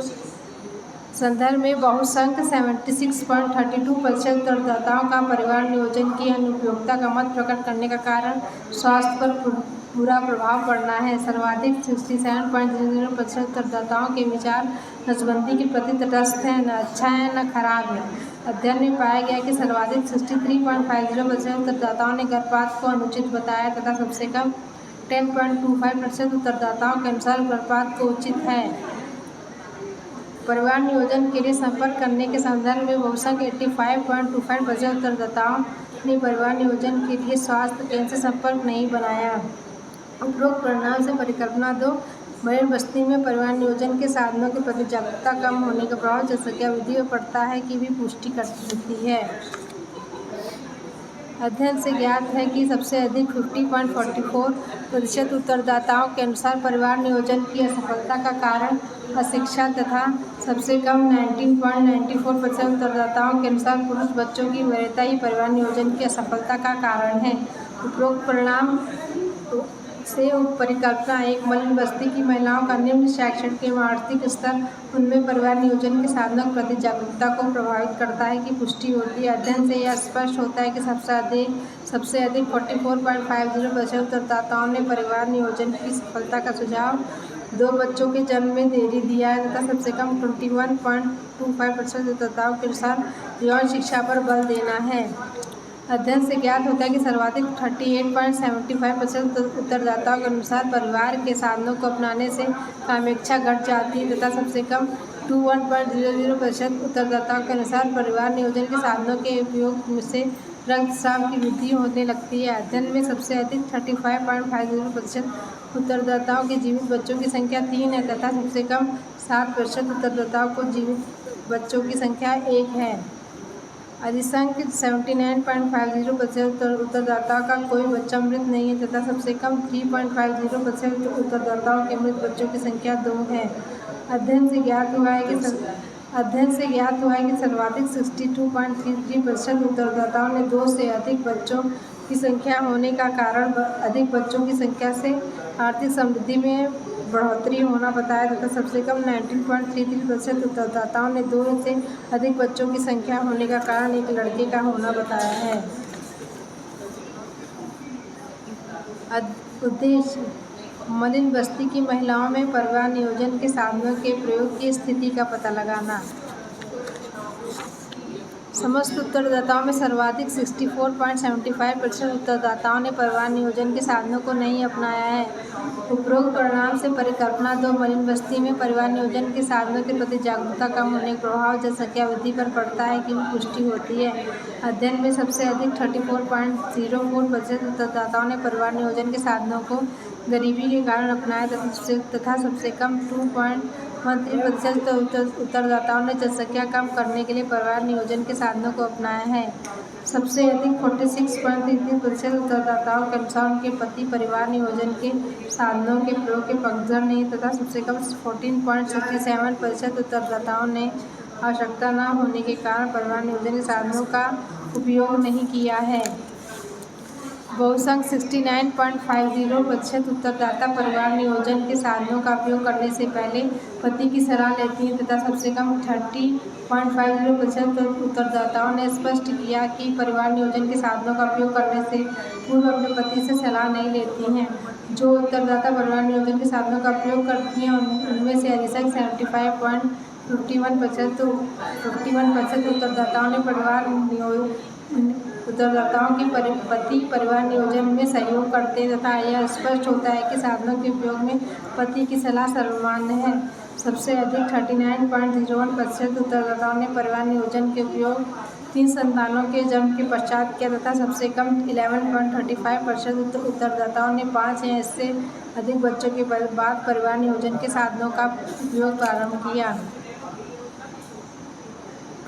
संदर्भ में बहुसंख्य 76.32% उत्तरदाताओं का परिवार नियोजन की अनुपयोगिता का मत प्रकट करने का कारण स्वास्थ्य पर बुरा प्रभाव पड़ना है। सर्वाधिक 67.00% उत्तरदाताओं के विचार नसबंदी के प्रति तटस्थ हैं, न अच्छा है न खराब है। अध्ययन में पाया गया कि सर्वाधिक 63.50% उत्तरदाताओं ने गर्भपात को अनुचित बताया तथा सबसे कम 10.25% उत्तरदाताओं के अनुसार गर्भपात को उचित है। परिवार नियोजन के लिए संपर्क करने के संदर्भ में बहुसंख्य 85.25% उत्तरदाताओं ने परिवार नियोजन के लिए स्वास्थ्य केंद्र से संपर्क नहीं बनाया। उपरोक्त परिणाम से परिकल्पना 2 मलिन बस्ती में परिवार नियोजन के साधनों के प्रति जागरूकता कम होने का प्रभाव जनसंख्या वृद्धि में पड़ता है की भी पुष्टि करती है। अध्ययन से ज्ञात है कि सबसे अधिक 50.44% उत्तरदाताओं के अनुसार परिवार नियोजन की असफलता का कारण अशिक्षा तथा सबसे कम 19.94% उत्तरदाताओं के अनुसार पुरुष बच्चों की वरीयता ही परिवार नियोजन की असफलता का कारण है। उपरोक्त परिणाम से परिकल्पना 1 मलिन बस्ती की महिलाओं का निम्न शैक्षणिक एवं आर्थिक स्तर उनमें परिवार नियोजन के साधनों के प्रति जागरूकता को प्रभावित करता है की पुष्टि होती है। अध्ययन से यह स्पष्ट होता है कि सबसे अधिक 44.50% उत्तरदाताओं ने परिवार नियोजन की सफलता का सुझाव 2 बच्चों के जन्म में देरी दिया है तथा सबसे कम 21.25% उत्तरदाताओं के अनुसार यौन शिक्षा पर बल देना है। अध्ययन से ज्ञात होता है कि सर्वाधिक 38.75% उत्तरदाताओं के अनुसार परिवार के साधनों को अपनाने से कामेच्छा घट जाती है तथा सबसे कम 21.00% उत्तरदाताओं के अनुसार परिवार नियोजन के साधनों के उपयोग से रक्तस्राव की वृद्धि होने लगती है। अध्ययन में सबसे अधिक 35.50% उत्तरदाताओं के जीवित बच्चों की संख्या 3 है तथा सबसे कम 7% उत्तरदाताओं को जीवित बच्चों की संख्या 1 है। अधिसंख्य 79.50% उत्तरदाताओं का कोई बच्चा मृत नहीं है तथा सबसे कम 3.50% उत्तरदाताओं के मृत बच्चों की संख्या 2 है। अध्ययन से ज्ञात हुआ है कि सर्वाधिक 62.33% उत्तरदाताओं ने 2 से अधिक बच्चों की संख्या होने का कारण अधिक बच्चों की संख्या से आर्थिक समृद्धि में बढ़ोतरी होना बताया तथा सबसे कम 19.33% उत्तरदाताओं ने 2 से अधिक बच्चों की संख्या होने का कारण एक लड़के का होना बताया है। उद्देश्य मलिन बस्ती की महिलाओं में परिवार नियोजन के साधनों के प्रयोग की स्थिति का पता लगाना। समस्त उत्तरदाताओं में सर्वाधिक 64.75% उत्तरदाताओं ने परिवार नियोजन के साधनों को नहीं अपनाया है। उपरोक्त परिणाम से परिकल्पना 2 मलिन बस्ती में परिवार नियोजन के साधनों के प्रति जागरूकता कम होने का प्रभाव जनसंख्या वृद्धि पर पड़ता है की भी पुष्टि होती है। अध्ययन में सबसे अधिक 34.04% उत्तरदाताओं ने परिवार नियोजन के साधनों को गरीबी के कारण अपनाया तथा सबसे कम 2.13% उत्तरदाताओं ने जनसंख्या कम करने के लिए परिवार नियोजन के साधनों को अपनाया है। सबसे अधिक 46.33% उत्तरदाताओं के अनुसार उनके पति परिवार नियोजन के साधनों के प्रयोग के पक्षधर नहीं तथा सबसे कम 14.67% उत्तरदाताओं ने आवश्यकता न होने के कारण परिवार नियोजन के साधनों का उपयोग नहीं किया है। बहुसंख्य 69.50% उत्तरदाता परिवार नियोजन के साधनों का उपयोग करने से पहले पति की सलाह लेती हैं तथा सबसे कम 30.50% उत्तरदाताओं ने स्पष्ट किया कि परिवार नियोजन के साधनों का उपयोग करने से पूर्व अपने पति से सलाह नहीं लेती हैं। जो उत्तरदाता परिवार नियोजन के साधनों का उपयोग करती हैं उनमें से अधिसंख्य 75.51% उत्तरदाताओं ने उत्तरदाताओं के पति परिवार नियोजन में सहयोग करते हैं तथा यह स्पष्ट होता है कि साधनों के उपयोग में पति की सलाह सर्वमान्य है। सबसे अधिक 39.01% उत्तरदाताओं ने परिवार नियोजन के उपयोग 3 संतानों के जन्म के पश्चात किया तथा सबसे कम 11.35% उत्तरदाताओं ने 5 या इससे अधिक बच्चों के बाद परिवार नियोजन के साधनों का उपयोग प्रारंभ किया।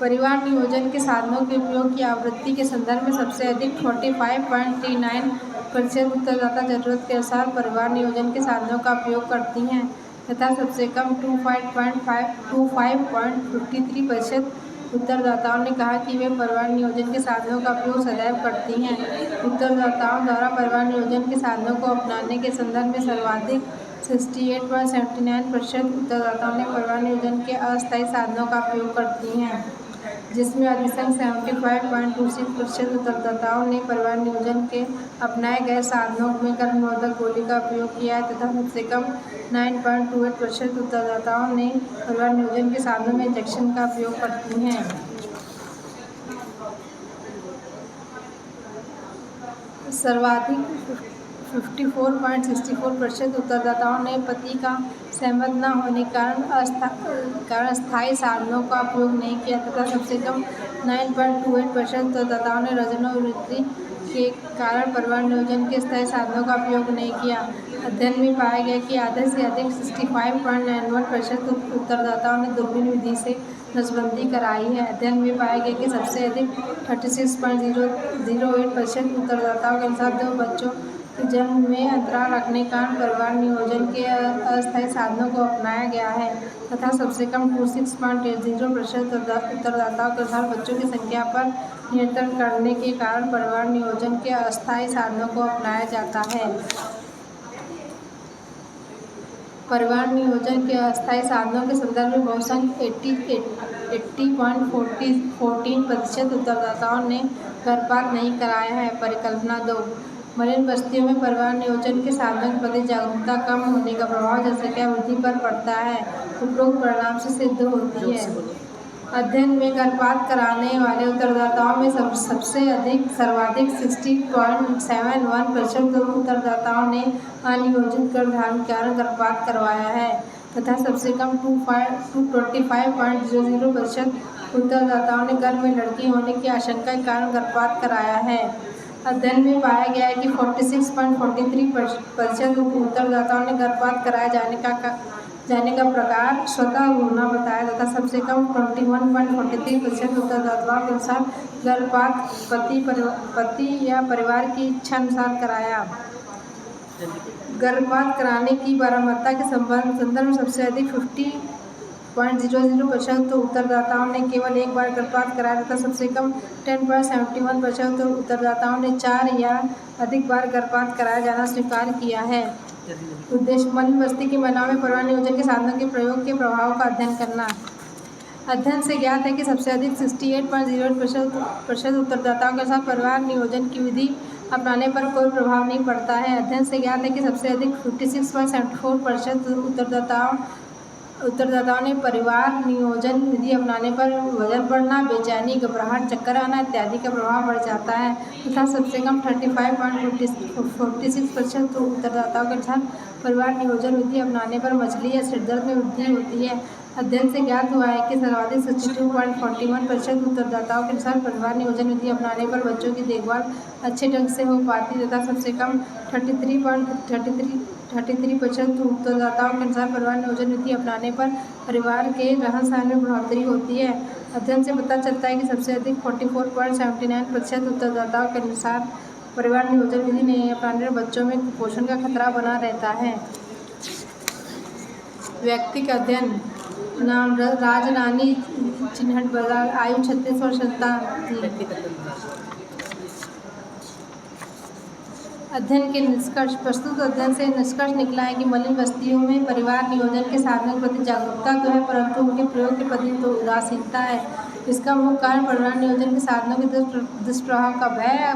परिवार नियोजन के साधनों के उपयोग की आवृत्ति के संदर्भ में सबसे अधिक 45.39% उत्तरदाता जरूरत के अनुसार परिवार नियोजन के साधनों का उपयोग करती हैं तथा सबसे कम 25.53% उत्तरदाताओं ने कहा कि वे परिवार नियोजन के साधनों का उपयोग सदैव करती हैं। उत्तरदाताओं द्वारा परिवार नियोजन के साधनों को अपनाने के संदर्भ में सर्वाधिक 68.79% उत्तरदाताओं ने परिवार नियोजन के अस्थायी साधनों का उपयोग करती हैं, जिसमें अधिसंख्य 75.26% उत्तरदाताओं ने परिवार नियोजन के अपनाए गए साधनों में गर्भनिरोधक गोली का उपयोग किया है तथा सबसे कम 9.28% उत्तरदाताओं ने परिवार नियोजन के साधनों में इंजेक्शन का उपयोग करती हैं। सर्वाधिक 54.64% उत्तरदाताओं ने पति का सहमत न होने के कारण स्थायी साधनों का उपयोग नहीं किया तथा सबसे कम 9.28% उत्तरदाताओं ने रजोनिवृत्ति के कारण परिवार नियोजन के स्थायी साधनों का उपयोग नहीं किया। अध्ययन में पाया गया कि आधे से अधिक 65.91% उत्तरदाताओं ने दूरबीन विधि से नसबंदी कराई है। अध्ययन में पाया गया कि सबसे अधिक 36.08% उत्तरदाताओं के अनुसार 2 बच्चों के जन्म में अंतराल रखने के कारण परिवार नियोजन के अस्थायी साधनों को अपनाया गया है तथा सबसे कम 26.80% उत्तरदाताओं के अनुसार बच्चों की संख्या पर नियंत्रण करने के कारण परिवार नियोजन के अस्थायी साधनों को अपनाया जाता है। परिवार नियोजन के अस्थायी साधनों के संदर्भ में बहुसंख्य 80.14% उत्तरदाताओं ने गर्भपात नहीं कराया है। परिकल्पना 2, मलिन बस्तियों में परिवार नियोजन के साधनों के प्रति जागरूकता कम होने का प्रभाव जनसंख्या वृद्धि पर पड़ता है। उपरोक्त परिणाम से सिद्ध होती है। अध्ययन में गर्भपात कराने वाले उत्तरदाताओं में सर्वाधिक 60.71% उत्तरदाताओं ने अनियोजित गर्भधारण के कारण गर्भपात करवाया है तथा सबसे कम 25.00% उत्तरदाताओं ने गर्भ में लड़की होने की आशंका के कारण गर्भपात कराया है। अध्ययन में पाया गया है कि 46.43% उत्तरदाताओं ने गर्भपात कराए जाने का प्रकार स्वतः होना बताया तथा सबसे कम 21.43% उत्तरदाताओं के अनुसार गर्भपात पति या परिवार की इच्छा अनुसार कराया। गर्भपात कराने की बरामदता के संदर्भ में सबसे अधिक 50.00% उत्तरदाताओं ने केवल एक बार गर्भपात कराया तथा सबसे कम 10.71% उत्तरदाताओं ने 4 या अधिक बार गर्भपात कराया जाना स्वीकार किया है। उद्देश्य मलिन बस्ती की महिलाओं में परिवार नियोजन के साधनों के प्रयोग के प्रभाव का अध्ययन करना। अध्ययन से ज्ञात है कि सबसे अधिक 68.08% उत्तरदाताओं के साथ परिवार नियोजन की विधि अपनाने पर कोई प्रभाव नहीं पड़ता है। अध्ययन से ज्ञात है कि सबसे अधिक 56.74% उत्तरदाताओं ने परिवार नियोजन विधि अपनाने पर वजन बढ़ना, बेचैनी, घबराहट, चक्कर आना इत्यादि का प्रभाव बढ़ जाता है तथा सबसे कम 35.46% उत्तरदाताओं के अनुसार परिवार नियोजन विधि अपनाने पर मछली या सिरदर्द में वृद्धि होती है। अध्ययन से ज्ञात हुआ है कि सर्वाधिक 62.41% उत्तरदाताओं के अनुसार परिवार नियोजन विधि अपनाने पर बच्चों की देखभाल अच्छे ढंग से हो पाती तथा सबसे कम 33% उत्तरदाताओं के अनुसार परिवार नियोजन विधि अपनाने पर परिवार के रहन सहन में बढ़ोतरी होती है। अध्ययन से पता चलता है कि सबसे अधिक 44.79% उत्तरदाताओं के अनुसार परिवार नियोजन विधि नहीं अपनाने पर बच्चों में कुपोषण का खतरा बना रहता है। व्यक्तिगत अध्ययन। नाम राजरानी चिन्हट बाजार, आयु 36 वर्ष थी। अध्ययन के निष्कर्ष। प्रस्तुत अध्ययन से निष्कर्ष निकला है कि मलिन बस्तियों में परिवार नियोजन के साधनों के प्रति जागरूकता तो है परंतु उनके प्रयोग के प्रति तो उदासीनता है। इसका मुख्य कारण परिवार नियोजन के साधनों के दुष्प्रभाव का भय,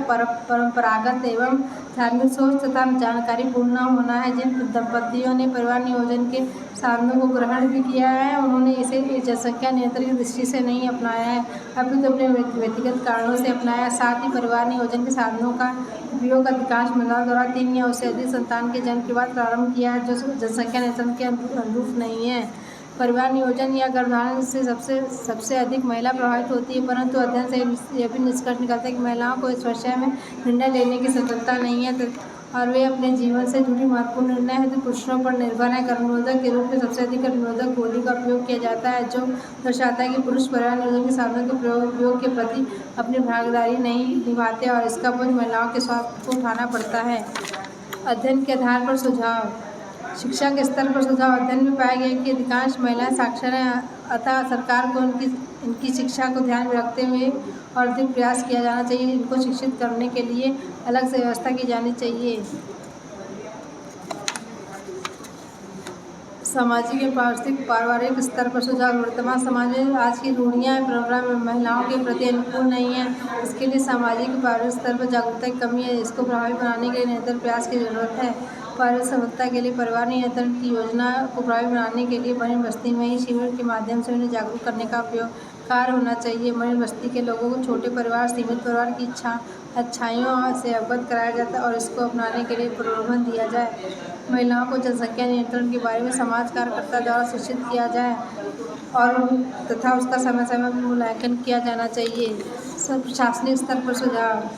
परंपरागत एवं धार्मिक सोच तथा जानकारी पूर्ण न होना है। जिन दंपतियों ने परिवार नियोजन के साधनों को ग्रहण भी किया है उन्होंने इसे जनसंख्या नियंत्रण की दृष्टि से नहीं अपनाया है अपितु अपने व्यक्तिगत कारणों से अपनाया। साथ ही परिवार नियोजन के साधनों का उपयोग अधिकांश महिलाओं द्वारा 3 या उससे अधिक संतान के जन्म के बाद प्रारंभ किया है जो जनसंख्या नियंत्रण के अनुरूप नहीं है। परिवार नियोजन या गर्भधारण से सबसे अधिक महिला प्रभावित होती है परंतु अध्ययन से यह भी निष्कर्ष निकलता है कि महिलाओं को इस विषय में निर्णय लेने की स्वतंत्रता नहीं है और वे अपने जीवन से जुड़ी महत्वपूर्ण निर्णय हेतु पुरुषों पर निर्भर है। गर्भनिरोधक के रूप में सबसे अधिक गर्भनिरोधक गोली का उपयोग किया जाता है जो दर्शाता है कि पुरुष परिवार नियोजन के साधनों के उपयोग के प्रति अपनी भागीदारी नहीं निभाते और इसका बोझ महिलाओं के स्वास्थ्य को उठाना पड़ता है। अध्ययन के आधार पर सुझाव। शिक्षा के स्तर पर सुझाव। अध्ययन में पाया गया कि अधिकांश महिलाएं साक्षर हैं अतः सरकार को इनकी शिक्षा को ध्यान में रखते हुए और अधिक प्रयास किया जाना चाहिए। इनको शिक्षित करने के लिए अलग से व्यवस्था की जानी चाहिए। सामाजिक एवं पारिवारिक स्तर पर सुझाव। वर्तमान समाज में आज की रूढ़ियाँ प्रोग्राम में महिलाओं के प्रति अनुकूल नहीं है। इसके लिए सामाजिक और पारिवारिक स्तर पर जागरूकता की कमी है। इसको प्रभावी बनाने के लिए निरंतर प्रयास की जरूरत है। पारिवारिक समरूपता के लिए परिवार नियंत्रण की योजना को प्रभावी बनाने के लिए मलिन बस्ती में ही शिविर के माध्यम से उन्हें जागरूक करने का उपयोग कार्य होना चाहिए। मलिन बस्ती के लोगों को छोटे परिवार, सीमित परिवार की अच्छाइयों से अवगत कराया जाता है और इसको अपनाने के लिए प्रलोभन दिया जाए। महिलाओं को जनसंख्या नियंत्रण के बारे में समाज कार्यकर्ता द्वारा सूचित किया जाए और तथा उसका समय समय पर मूल्यांकन किया जाना चाहिए। सब प्रशासनिक स्तर पर सुझाव।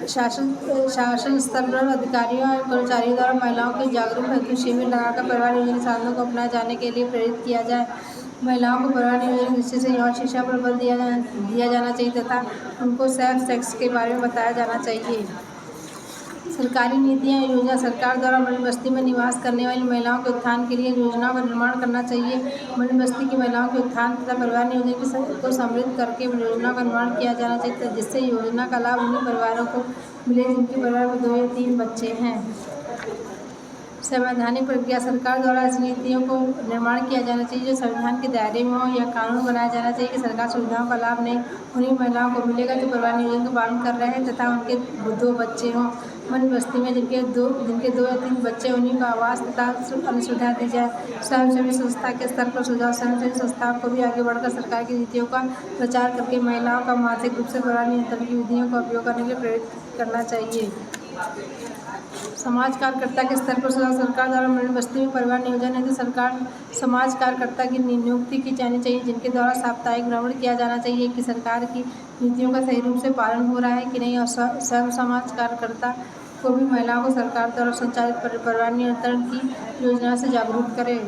शासन स्तर पर अधिकारियों और कर्मचारियों द्वारा महिलाओं के जागरूक हेतु शिविर लगाकर परिवार नियोजन साधनों को अपनाए जाने के लिए प्रेरित किया जाए। महिलाओं को परिवार नियोजन दृष्टि से यौन शिक्षा पर बल दिया जाना चाहिए तथा उनको सेक्स के बारे में बताया जाना चाहिए। सरकारी नीतियाँ योजना। सरकार द्वारा मलिन बस्ती में निवास करने वाली महिलाओं के उत्थान के लिए योजनाओं का निर्माण करना चाहिए। मलिन बस्ती की महिलाओं के उत्थान तथा परिवार नियोजन को समृद्ध करके योजना का निर्माण किया जाना चाहिए जिससे योजना का लाभ उन्हीं परिवारों को मिले जिनके परिवार में 2 या 3 बच्चे हैं। संवैधानिक प्रक्रिया। सरकार द्वारा ऐसी नीतियों को निर्माण किया जाना चाहिए जो संविधान के दायरे में हो या कानून बनाया जाना चाहिए कि सरकार सुविधाओं का लाभ नहीं उन्हीं महिलाओं को मिलेगा जो परिवार नियोजन का पालन कर रहे हैं तथा उनके 2 बच्चे हों। मलिन बस्ती में जिनके 2 या 3 बच्चे उन्हीं को आवास तथा अन्य सुविधा दी जाए। स्वयंसेवी संस्था के स्तर पर सुझाव। स्वयंसेवी संस्थाओं को भी आगे बढ़कर सरकार की नीतियों का प्रचार करके महिलाओं का मानसिक रूप से परिवार नियंत्रण की विधियों का उपयोग करने के लिए प्रेरित करना चाहिए। समाज कार्यकर्ता के स्तर पर सरकार द्वारा मलिन बस्ती में परिवार नियोजन हेतु सरकार समाज कार्यकर्ता की नियुक्ति की जानी चाहिए जिनके द्वारा साप्ताहिक भ्रमण किया जाना चाहिए कि सरकार की नीतियों का सही रूप से पालन हो रहा है कि नहीं और स्वयं समाज कार्यकर्ता को भी महिलाओं को सरकार द्वारा संचालित परिवार नियंत्रण की योजना से जागरूक करें।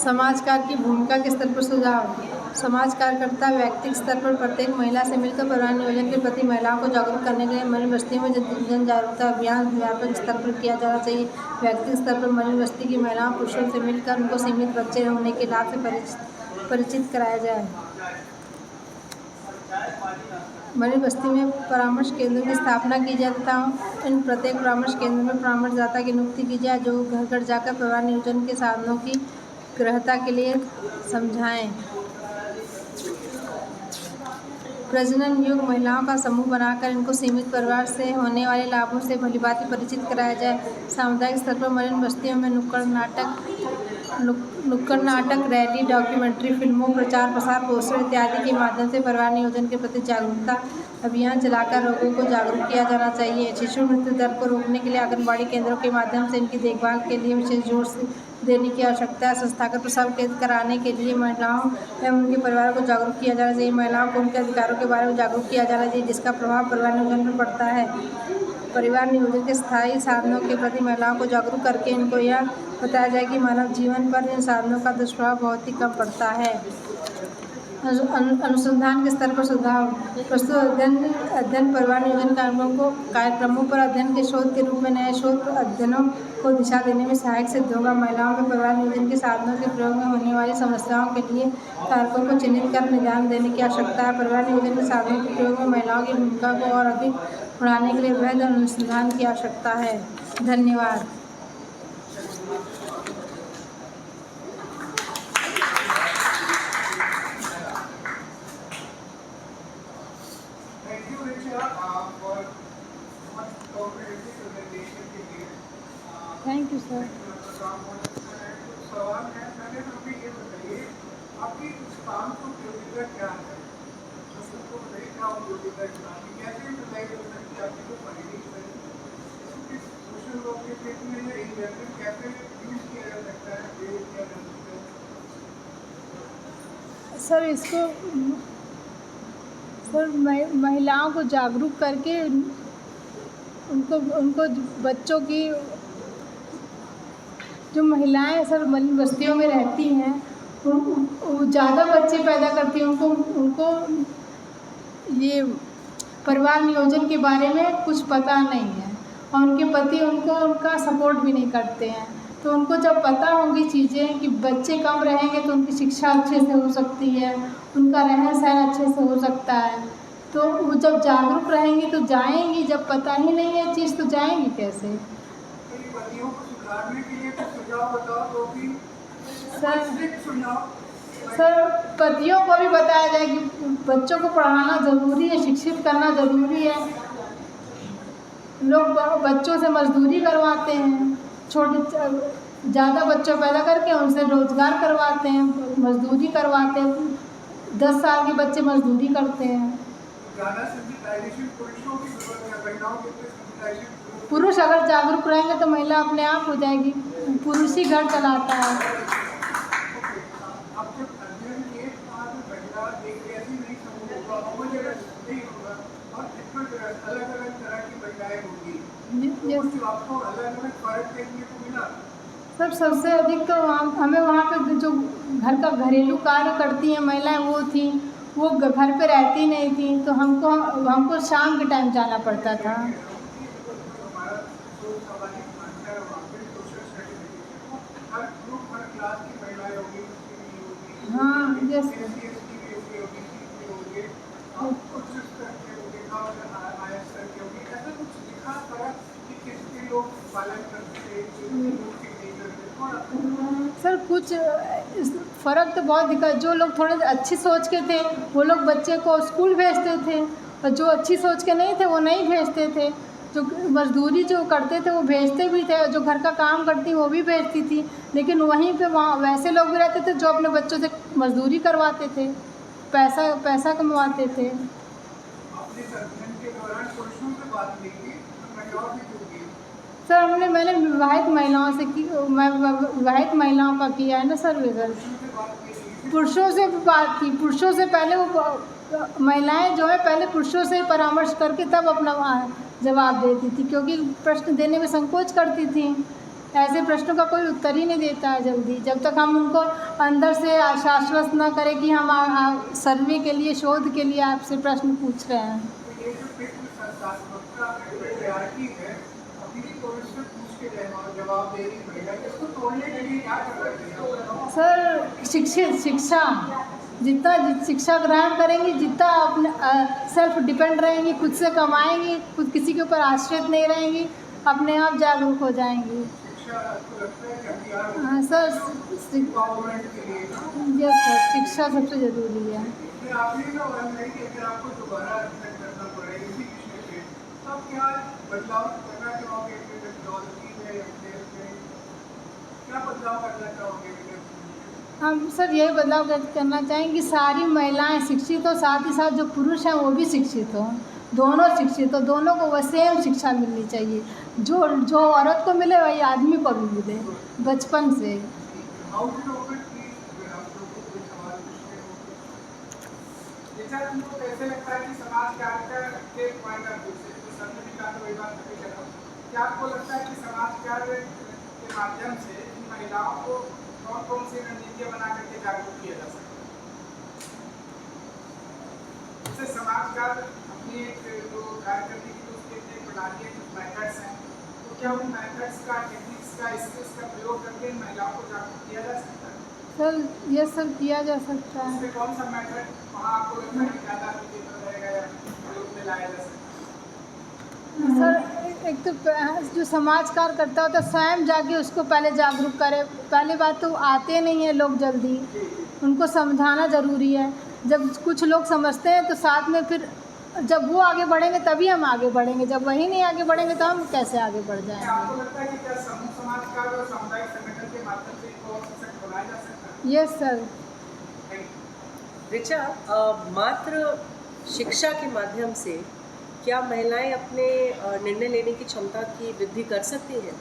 समाज कार्य की भूमिका के स्तर पर सुझाव। समाज कार्यकर्ता व्यक्तिगत स्तर पर प्रत्येक महिला से मिलकर परिवार नियोजन के प्रति महिलाओं को जागरूक करने के लिए मलिन बस्ती में जन जागरूकता अभियान व्यापक स्तर पर किया जाना चाहिए। व्यक्तिगत स्तर पर मलिन बस्ती की महिलाओं पुरुषों से मिलकर उनको सीमित बच्चे होने के लाभ से परिचित कराया जाए। मलिन बस्ती में परामर्श केंद्रों की स्थापना की जाए तथा इन प्रत्येक परामर्श केंद्र में परामर्शदाता की नियुक्ति की जाए जो घर घर जाकर परिवार नियोजन के साधनों की ग्रहता के लिए समझाएं। प्रजनन योग्य महिलाओं का समूह बनाकर इनको सीमित परिवार से होने वाले लाभों से भलीभांति परिचित कराया जाए। सामुदायिक स्तर पर मलिन बस्तियों में नुक्कड़ नाटक, रैली, डॉक्यूमेंट्री फिल्मों, प्रचार प्रसार, पोस्टर इत्यादि के माध्यम से परिवार नियोजन के प्रति जागरूकता अभियान चलाकर लोगों को जागरूक किया जाना चाहिए। शिशु मृत्यु दर को रोकने के लिए आंगनबाड़ी केंद्रों के माध्यम से इनकी देखभाल के लिए विशेष जोर देने की आवश्यकता है। संस्थागत प्रसव कराने के लिए महिलाओं एवं उनके परिवारों को जागरूक किया जाना चाहिए। महिलाओं को उनके अधिकारों के बारे में जागरूक किया जाना चाहिए जिसका प्रभाव परिवार नियोजन पर पड़ता है। परिवार नियोजन के स्थायी साधनों के प्रति महिलाओं को जागरूक करके इनको यह बताया जाए कि मानव जीवन पर इन साधनों का दुष्प्रभाव बहुत ही कम पड़ता है। अनुसंधान के स्तर पर सुधार। प्रस्तुत अध्ययन परिवार नियोजन कार्यक्रमों पर अध्ययन के शोध के रूप में नए शोध अध्ययनों को दिशा देने में सहायक सिद्ध होगा। महिलाओं के परिवार नियोजन के साधनों के प्रयोग में होने वाली समस्याओं के लिए कारकों को चिन्हित कर निदान देने की आवश्यकता है। परिवार नियोजन के साधनों के प्रयोग में महिलाओं की भूमिका को और अधिक बढ़ाने के लिए वृहद अनुसंधान की आवश्यकता है। धन्यवाद। Thank you sir. सवाल है, पहले तो अभी ये बताइए आपकी उस काम को उपयोगिता क्या है? सबको बताइए क्या उपयोगिता है, कैसे बताइए हो सकती है आपकी को पढ़ने की सोशल वर्क के क्षेत्र में या इन जनरल कैसे यूज किया जा सकता है, प्रयोग किया जा सकता है? सर इसको महिलाओं को जागरूक करके उनको बच्चों की जो महिलाएं सर मलिन बस्तियों में रहती हैं वो ज़्यादा बच्चे पैदा करती हैं। उनको ये परिवार नियोजन के बारे में कुछ पता नहीं है और उनके पति उनका सपोर्ट भी नहीं करते हैं। तो उनको जब पता होंगी चीज़ें कि बच्चे कम रहेंगे तो उनकी शिक्षा अच्छे से हो सकती है, उनका रहन सहन अच्छे से हो सकता है, तो वो जब जागरूक रहेंगी तो जाएंगी। जब पता ही नहीं है चीज़ तो जाएंगी कैसे? सुधारने के लिए कुछ सुझाव बताओ, तो भी सर स्ट्रिक्ट सुझाव। सर पतियों को भी बताया जाए कि बच्चों को पढ़ाना ज़रूरी है, शिक्षित करना ज़रूरी है। लोग बच्चों से मजदूरी करवाते हैं, ज़्यादा बच्चों पैदा करके उनसे रोज़गार करवाते हैं, मजदूरी करवाते हैं। 10 साल के बच्चे मजदूरी करते हैं। ज़्यादा सेंसिटाइजेशन पुरुषों की जरूरत है, महिलाओं के लिए सेंसिटाइजेशन। पुरुष अगर जागरूक रहेंगे तो महिला अपने आप हो जाएगी। पुरुष ही घर चलाता है। अब जब अध्ययन किए वहाँ पे महिला एक ऐसी नहीं समूह होगा, होमोजेनस नहीं होगा, और हेटेरोजेनस अलग-अलग तरह की महिलाएं होंगी। तो कुछ आपको अलग-अलग फर्क देखने को मिला? सर सबसे अधिक तो हमें वहाँ पे जो घर का घरेलू कार्य करती हैं महिलाएं वो थी, वो घर पे रहती नहीं थी, तो हमको शाम के टाइम जाना पड़ता था। हमारा जो सामाजिक ढांचा है वहाँ पे सोशल स्ट्रेटेजी हर ग्रुप हर क्लास की महिलाएं होगी, हाँ यस SC भी होगी, OBC भी होंगे, और कुछ स्तर के होंगे, IS स्तर के होंगे। ऐसा कुछ दिखा फर्क कि किसके लोग पालन करते थे, किसके लोग नहीं करते? थोड़ा सर कुछ फ़र्क तो बहुत दिखा। जो लोग थोड़े अच्छी सोच के थे वो लोग बच्चे को स्कूल भेजते थे, और जो अच्छी सोच के नहीं थे वो नहीं भेजते थे। जो मजदूरी जो करते थे वो भेजते भी थे, और जो घर का काम करती वो भी भेजती थी। लेकिन वहीं पे वहाँ वैसे लोग भी रहते थे जो अपने बच्चों से मजदूरी करवाते थे, पैसा कमवाते थे। अपने अध्ययन के दौरान पुरुषों से बात नहीं की, महिलाओं की क्यों की? सर मैंने विवाहित महिलाओं से विवाहित महिलाओं का किया है ना सर रिजल्ट। से बात की थी। पुरुषों से भी बात की। पुरुषों से पहले वो महिलाएं जो है पहले पुरुषों से परामर्श करके तब अपना जवाब देती थी, क्योंकि प्रश्न देने में संकोच करती थी। ऐसे प्रश्नों का कोई उत्तर ही नहीं देता है जल्दी, जब तक हम उनको अंदर से आश्वस्त न करें कि हम सर्वे के लिए, शोध के लिए आपसे प्रश्न पूछ रहे हैं। तो ये जो फिक्र संस्थात्मकता है, पेट्रियार्की है, अपनी पुरुष से पूछ के जवाब दे रही महिला, इसको तोड़ने के लिए क्या कर रहे हैं? सर शिक्षा जितना शिक्षा ग्रहण करेंगी, जितना अपने सेल्फ डिपेंड रहेंगी, खुद से कमाएंगी, खुद किसी के ऊपर आश्रित नहीं रहेंगी, अपने आप जागरूक हो जाएंगी। शिक्षा आपको लगता है कि हथियार होगा हाँ सर, गवर्नमेंट के लिए? यस सर, शिक्षा सबसे ज़रूरी है। फिर आपने ना वन है कि अगर आपको दोबारा अध्ययन करना पड़े इसी विषय पे, तब क्या बदलाव करना चाहोगे टेक्नोलॉजी में या खेल में? क्या बदलाव करना चाहोगे? हम सर यही बदलाव करना चाहेंगे कि सारी महिलाएं शिक्षित हो, साथ ही साथ जो पुरुष हैं वो भी शिक्षित हों, दोनों शिक्षित हो, दोनों को वह सेम शिक्षा मिलनी चाहिए। जो औरत को मिले वही आदमी को भी मिले बचपन से। हाउ डू ओपन प्लीज आप लोगों को कोई सवाल पूछते हो? जैसा तुमको कैसे लगता है कि समाज कार्य के पॉइंट ऑफ व्यू से, तो सर ने भी कहा तो वही बात करके चला, क्या आपको लगता है कि समाज कार्य के माध्यम से इन महिलाओं को कौन कौन सी रणनीतियाँ बना करके जागरूक किया जा सकता है? जैसे समाज कार्य अपनी एक जो कार्य करने की उसके लिए प्रणाली है, कुछ मेथड्स हैं, तो क्या उन मेथड्स का, टेक्निक्स का, स्किल्स का प्रयोग करके इन महिलाओं को जागरूक किया जा सकता है? सर ये सब किया जा सकता है। उसमें कौन सा मेथड वहाँ आपको लगता है कि ज़्यादा अप्लीकेबल रहेगा या प्रयोग में लाया जा सकता है? सर एक तो जो समाज कार्य करता होता है स्वयं जाके उसको पहले जागरूक करे। पहली बात तो आते नहीं हैं लोग जल्दी, उनको समझाना ज़रूरी है। जब कुछ लोग समझते हैं तो साथ में फिर जब वो आगे बढ़ेंगे तभी हम आगे बढ़ेंगे, जब वही नहीं आगे बढ़ेंगे तो हम कैसे आगे बढ़ क्या जाएंगे। आपको लगता है कि क्या समूह समाज कार्य और सामुदायिक संगठन के माध्यम से इनको और सशक्त बनाया जा सकता है? Yes sir. ऋचा, मात्र शिक्षा के माध्यम से क्या महिलाएं अपने निर्णय लेने की क्षमता की वृद्धि कर सकती हैं?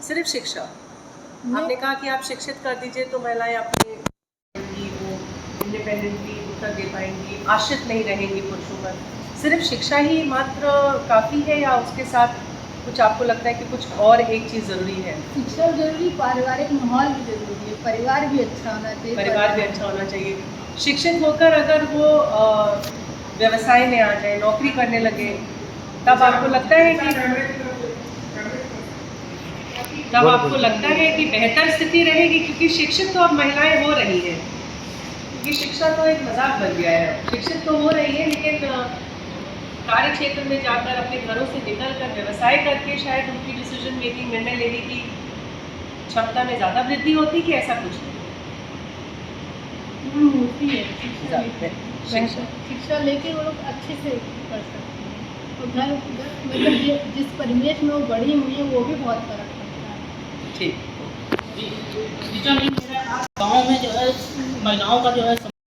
सिर्फ शिक्षा? आपने कहा कि आप शिक्षित कर दीजिए तो महिलाएं अपने वो इंडिपेंडेंटली उत्तर दे पाएंगी, आश्रित नहीं रहेंगी पुरुषों पर। सिर्फ शिक्षा ही मात्र काफ़ी है या उसके साथ कुछ आपको लगता है कि कुछ और एक चीज़ ज़रूरी है? शिक्षा जरूरी, पारिवारिक माहौल भी जरूरी है, परिवार भी अच्छा होना चाहिए। परिवार भी अच्छा होना चाहिए। शिक्षित होकर अगर वो व्यवसाय में आ जाए, नौकरी करने लगे, तब आपको लगता है कि बेहतर स्थिति रहेगी? क्योंकि शिक्षित तो अब महिलाएं हो रही हैं, क्योंकि शिक्षा तो एक मजाक बन गया है। शिक्षित तो हो रही है लेकिन कार्य क्षेत्र में जाकर अपने घरों से निकल कर व्यवसाय करके शायद उनकी डिसीजन मेकिंग, निर्णय लेने की क्षमता में ज़्यादा वृद्धि होती कि ऐसा कुछ नहीं? होती है शिक्षा शिक्षा लेके वो लोग अच्छे से कर सकते हैं और घर मतलब जिस परिवेश में वो बड़ी हुई है वो भी बहुत फर्क पड़ता है। ठीक। टीचर नहीं मेरा गाँव में जो है महिलाओं का जो है